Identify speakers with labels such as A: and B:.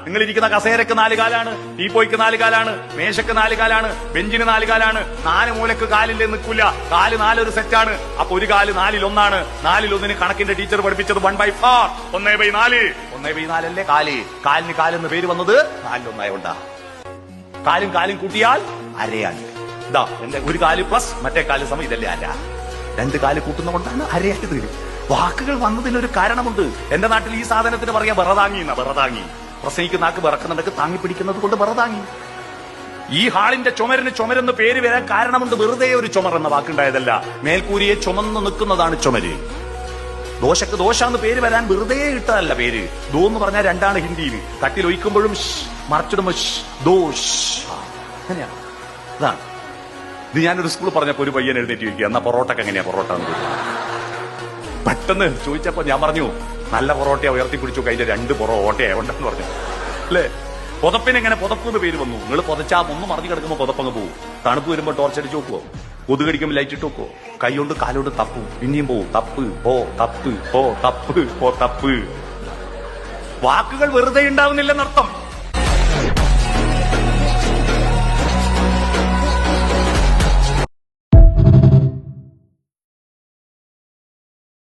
A: നിങ്ങൾ ഇരിക്കുന്ന കസേരക്ക് 4 കാലാണ്, ടീപ്പോയ്ക്ക് 4 കാലാണ്, മേശക്ക് 4 കാലാണ്, ബെഞ്ചിന് 4 കാലാണ്. 4 മൂലക്ക് കാലില്ലേ നിൽക്കില്ല. കാല് 4 ഒരു സെറ്റാണ്. അപ്പൊ ഒരു കാല് 4-ൽ 1 4-ൽ 1 കണക്കിന്റെ ടീച്ചർ പഠിപ്പിച്ചത് 1/4 1/4 1/4 അല്ലേ കാല്. കാലിന് കാലെന്ന് പേര് വന്നത് 4-ൽ 1 ആയോണ്ടാ. കാലും കാലും കൂട്ടിയാൽ അരയാണ്. ഇതാ എന്റെ ഒരു കാല് പ്ലസ് മറ്റേ കാല് സമയം ഇതല്ലേ അര. 2 കാല് കൂട്ടുന്നതുകൊണ്ടാണ് അരയായത്. വാക്കുകൾ വന്നതിനൊരു കാരണമുണ്ട്. എന്റെ നാട്ടിൽ ഈ സാധനത്തിന് പറയാ ബറതാങ്ങി എന്നാ. ബറതാങ്ങി പ്രസംഗിക്കുന്ന നാക്ക് വിറക്കുന്നുണ്ടെങ്കിൽ താങ്ങി പിടിക്കുന്നത് കൊണ്ട് ബറതാങ്ങി. ഈ ഹാളിന്റെ ചുമരിന് ചുമരെന്ന് പേര് വരാൻ കാരണമുണ്ട്. വെറുതെ ഒരു ചുമർ എന്ന വാക്കുണ്ടായതല്ല. മേൽക്കൂരിയെ ചുമന്നു നിൽക്കുന്നതാണ് ചുമര്. ദോശക്ക് ദോശ എന്ന് പേര് വരാൻ വെറുതെ ഇട്ടതല്ല പേര്. ദോ എന്ന് പറഞ്ഞാൽ 2 ഹിന്ദിയിൽ. തട്ടിൽ ഒഴിക്കുമ്പോഴും മറച്ചിടുമ്പോ ദോഷ്. അങ്ങനെയാണ്. ഇതാണ് ഇത്. ഞാനൊരു സ്കൂൾ പറഞ്ഞപ്പോ ഒരു പയ്യൻ എഴുന്നേറ്റ് ചോദിക്കുക, എന്നാ പൊറോട്ടക്ക് എങ്ങനെയാ പൊറോട്ട എന്ന് പെട്ടെന്ന് ചോദിച്ചപ്പോ ഞാൻ പറഞ്ഞു, നല്ല പൊറോട്ടയെ ഉയർത്തിപ്പിടിച്ചു, അതിന്റെ 2 പൊറോട്ടയുണ്ടെന്ന് പറഞ്ഞു. അല്ലേ? പുതപ്പിനെങ്ങനെ പുതപ്പ് എന്ന് പേര് വന്നു? നിങ്ങൾ പുതച്ചാ ഒന്ന് മറിഞ്ഞു കിടക്കുമ്പോ പുതപ്പങ്ങ് പോകും. തണുപ്പ് വരുമ്പോ ടോർച്ചടിച്ച് നോക്കുവോ? കൊതുകടിക്കുമ്പോ ലൈറ്റ് ഇട്ട് നോക്കുവോ? കൈകൊണ്ട് കാലോണ്ട് തപ്പും, പിന്നെയും പോവും. തപ്പ് പോ തപ്പ് പോ തപ്പ് പോ തപ്പ്. വാക്കുകൾ വെറുതെ ഉണ്ടാവുന്നില്ലെന്നർത്ഥം.